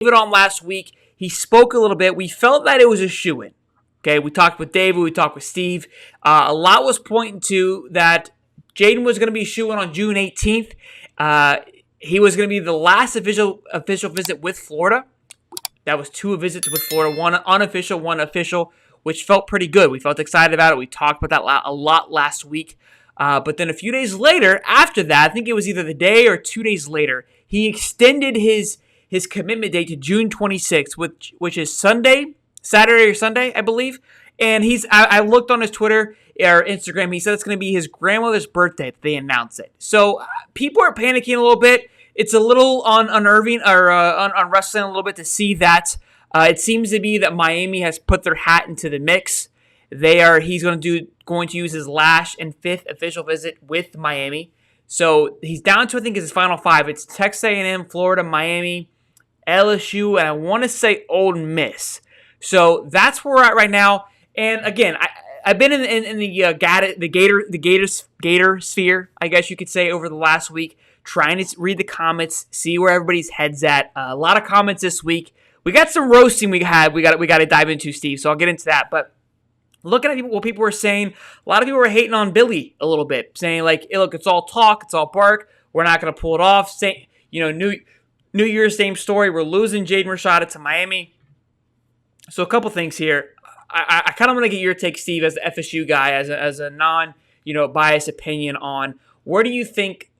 David on last week. He spoke a little bit. We felt that it was a shoo-in. Okay, we talked with David. We talked with Steve. A lot was pointing to that Jaden was going to be shoo-in on June 18th. He was going to be the last official visit with Florida. That was 2 visits with Florida, 1 unofficial, 1 official, which felt pretty good. We felt excited about it. We talked about that a lot last week. But then a few days later, after that, I think it was either the day or 2 days later, he extended his commitment date to June 26th, which is Saturday or Sunday, I believe. And I looked on his Twitter or Instagram. He said it's going to be his grandmother's birthday that they announce it. So people are panicking a little bit. It's a little unnerving or unwrestling a little bit to see that. It seems to be that Miami has put their hat into the mix. He's going to use his last and 5th official visit with Miami. So he's down to, I think, his final 5. It's Texas A&M, Florida, Miami, LSU, and I want to say Ole Miss. So that's where we're at right now. And again, I've been in the Gator sphere, I guess you could say, over the last week, trying to read the comments, see where everybody's head's at. A lot of comments this week. We got some roasting we got to dive into, Steve. So I'll get into that. But looking at what people were saying, a lot of people were hating on Billy a little bit, saying like, hey, look, it's all talk, it's all bark. We're not going to pull it off. New Year's, same story. We're losing Jaden Rashada to Miami. So a couple things here. I kind of want to get your take, Steve, as the FSU guy, as a non biased opinion on where do you think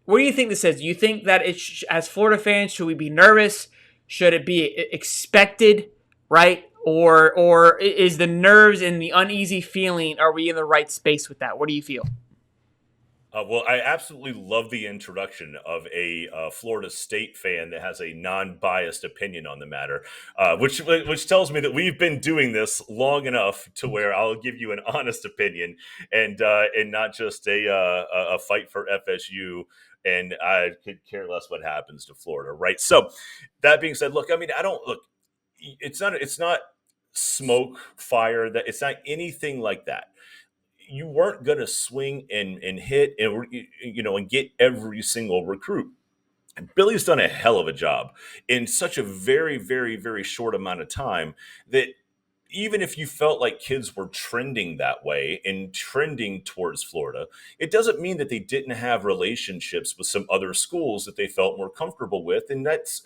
this is? Do you think that as Florida fans, should we be nervous? Should it be expected, right? Or is the nerves and the uneasy feeling, are we in the right space with that? What do you feel? Well, I absolutely love the introduction of a Florida State fan that has a non-biased opinion on the matter, which tells me that we've been doing this long enough to where I'll give you an honest opinion and not just a fight for FSU. And I could care less what happens to Florida, right? So that being said, look, I mean, I don't look. It's not smoke, fire. That it's not anything like that. You weren't going to swing and hit and get every single recruit. Billy's done a hell of a job in such a very, very, very short amount of time that even if you felt like kids were trending that way and trending towards Florida, it doesn't mean that they didn't have relationships with some other schools that they felt more comfortable with. And that's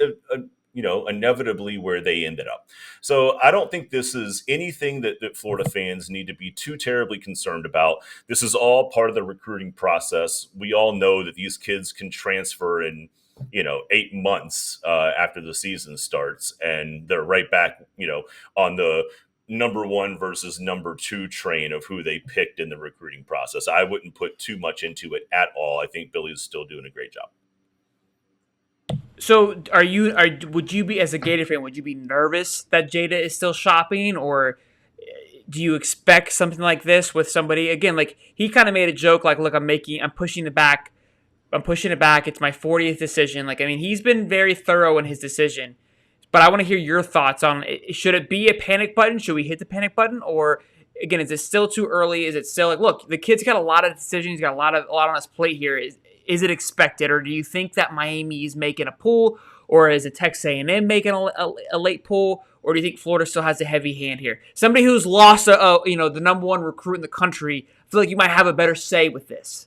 inevitably where they ended up. So I don't think this is anything that Florida fans need to be too terribly concerned about. This is all part of the recruiting process. We all know that these kids can transfer in 8 months after the season starts, and they're right back, on the number 1 versus number 2 train of who they picked in the recruiting process. I wouldn't put too much into it at all. I think Billy's still doing a great job. So would you be, as a Gator fan, would you be nervous that Jada is still shopping, or do you expect something like this with somebody again? Like he kind of made a joke, like, "Look, I'm pushing it back. It's my 40th decision." Like, I mean, he's been very thorough in his decision, but I want to hear your thoughts on it. Should it be a panic button? Should we hit the panic button, or again, is it still too early? Is it still like, look, the kid's got a lot of decisions, he's got a lot on his plate here. Is it expected, or do you think that Miami is making a pull, or is it Texas A&M making a late pull, or do you think Florida still has a heavy hand here? Somebody who's lost the number 1 recruit in the country, I feel like you might have a better say with this.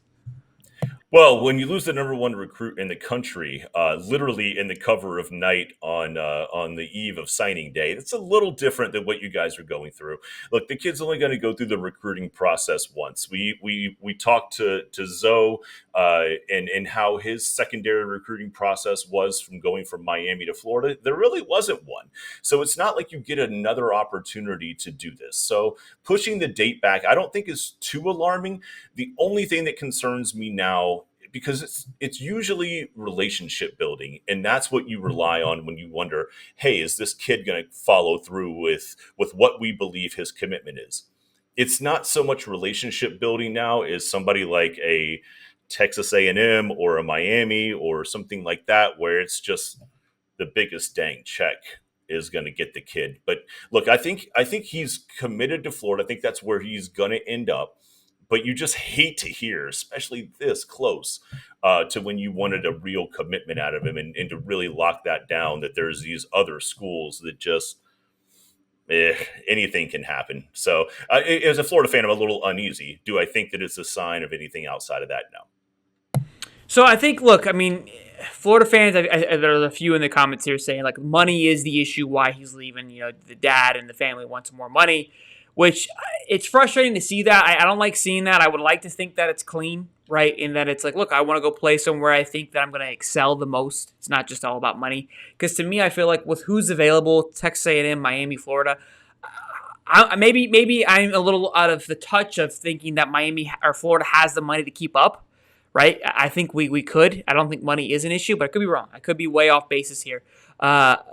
Well, when you lose the number 1 recruit in the country, literally in the cover of night on the eve of signing day, that's a little different than what you guys are going through. Look, the kid's only going to go through the recruiting process once. We talked to Zoe and how his secondary recruiting process was from going from Miami to Florida. There really wasn't one, so it's not like you get another opportunity to do this. So pushing the date back, I don't think is too alarming. The only thing that concerns me now, because it's usually relationship building, and that's what you rely on when you wonder, hey, is this kid going to follow through with what we believe his commitment is? It's not so much relationship building now as somebody like a Texas A&M or a Miami or something like that, where it's just the biggest dang check is going to get the kid. But look, I think he's committed to Florida. I think that's where he's going to end up. but you just hate to hear, especially this close to when you wanted a real commitment out of him and to really lock that down, that there's these other schools that just anything can happen. So as a Florida fan, I'm a little uneasy. Do I think that it's a sign of anything outside of that? No. So I think, look, I mean, Florida fans, there's a few in the comments here saying, like, money is the issue why he's leaving. You know, the dad and the family wants more money, which it's frustrating to see that. I don't like seeing that. I would like to think that it's clean, right? And that it's like, look, I want to go play somewhere I think that I'm going to excel the most. It's not just all about money. Because to me, I feel like with who's available, Texas A&M, Miami, Florida, maybe I'm a little out of the touch of thinking that Miami or Florida has the money to keep up. Right? I think we could. I don't think money is an issue, but I could be wrong. I could be way off basis here.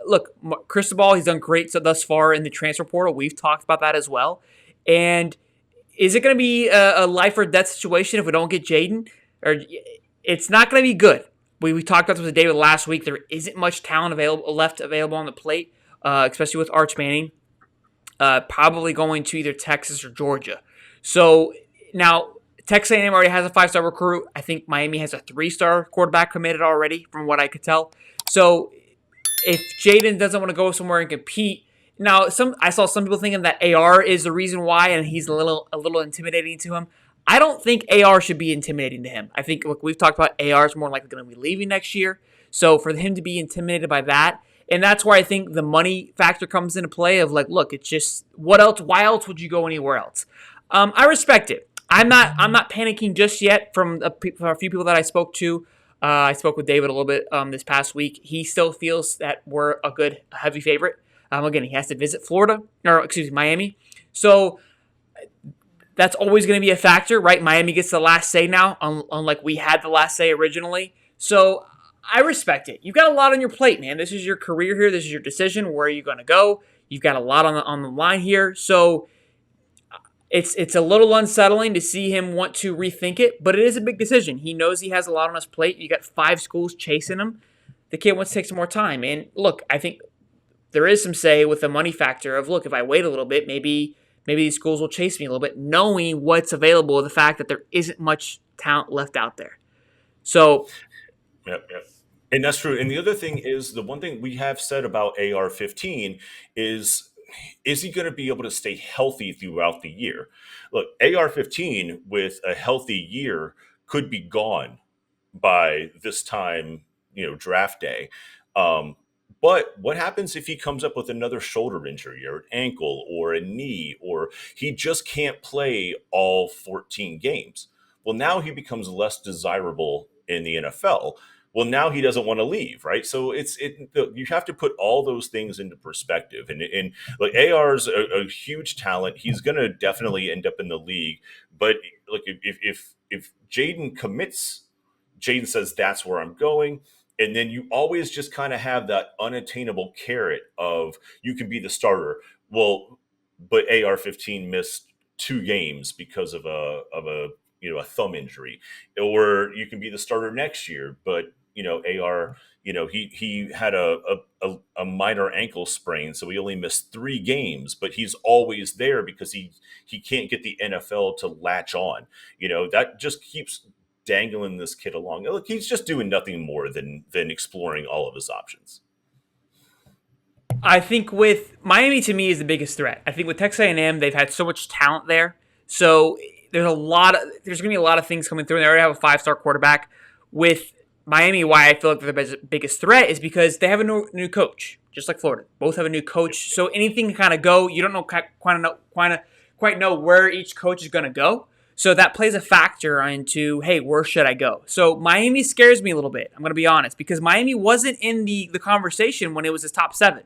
Look, Cristobal, he's done great thus far in the transfer portal. We've talked about that as well. And is it going to be a life or death situation if we don't get Jaden? Or it's not going to be good. We talked about this with David last week. There isn't much talent left available on the plate, especially with Arch Manning. Probably going to either Texas or Georgia. So now, Texas A&M already has a 5-star recruit. I think Miami has a 3-star quarterback committed already, from what I could tell. So if Jaden doesn't want to go somewhere and compete, now I saw some people thinking that AR is the reason why, and he's a little intimidating to him. I don't think AR should be intimidating to him. I think, look, we've talked about AR is more likely going to be leaving next year. So for him to be intimidated by that, and that's where I think the money factor comes into play of like, look, it's just, what else? Why else would you go anywhere else? I respect it. I'm not panicking just yet from a few people that I spoke to. I spoke with David a little bit this past week. He still feels that we're a good heavy favorite. Again, he has to visit Miami. So that's always going to be a factor, right? Miami gets the last say now, unlike we had the last say originally. So I respect it. You've got a lot on your plate, man. This is your career here. This is your decision. Where are you going to go? You've got a lot on the line here. So It's a little unsettling to see him want to rethink it, but it is a big decision. He knows he has a lot on his plate. You got 5 schools chasing him. The kid wants to take some more time. And look, I think there is some say with the money factor of, look, if I wait a little bit, maybe these schools will chase me a little bit, knowing what's available, the fact that there isn't much talent left out there. So, Yep. And that's true. And the other thing is, the one thing we have said about AR-15 is he going to be able to stay healthy throughout the year? Look, AR-15 with a healthy year could be gone by this time, draft day. But what happens if he comes up with another shoulder injury or an ankle or a knee, or he just can't play all 14 games? Well, now he becomes less desirable in the NFL. Well, now he doesn't want to leave, right? So you have to put all those things into perspective. And like, AR's a huge talent. He's going to definitely end up in the league. But look, if Jaden commits, Jaden says that's where I'm going. And then you always just kind of have that unattainable carrot of you can be the starter. Well, but AR-15 missed 2 games because of a thumb injury, or you can be the starter next year, but AR, he had a minor ankle sprain, so he only missed 3 games, but he's always there because he can't get the NFL to latch on. That just keeps dangling this kid along. Look, he's just doing nothing more than exploring all of his options. I think with Miami, to me, is the biggest threat. I think with Texas A&M, they've had so much talent there, so there's going to be a lot of things coming through. And they already have a 5-star quarterback. With Miami, why I feel like they're the biggest threat is because they have a new coach, just like Florida. Both have a new coach, so anything can kind of go. You don't know quite know where each coach is going to go. So that plays a factor into, hey, where should I go? So Miami scares me a little bit. I'm going to be honest, because Miami wasn't in the conversation when it was his top 7,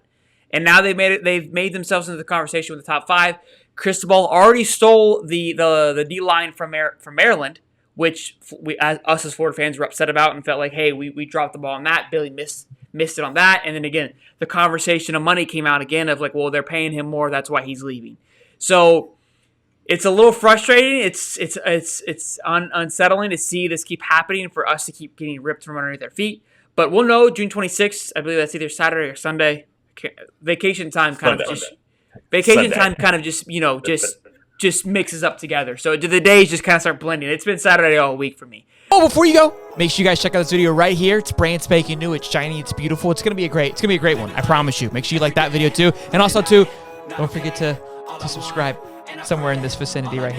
and now they've made themselves into the conversation with the top 5. Cristobal already stole the D line from Maryland, which us as Florida fans were upset about and felt like, hey, we dropped the ball on that. Billy missed it on that. And then again, the conversation of money came out again of like, well, they're paying him more, that's why he's leaving. So it's a little frustrating. It's unsettling to see this keep happening, for us to keep getting ripped from underneath their feet. But we'll know June 26th. I believe that's either Saturday or Sunday. Vacation time kind of just just mixes up together. So the days just kind of start blending. It's been Saturday all week for me. Oh, before you go, make sure you guys check out this video right here. It's brand spanking new. It's shiny. It's beautiful. It's gonna be a great one. I promise you. Make sure you like that video too. And also too, don't forget to subscribe somewhere in this vicinity right here.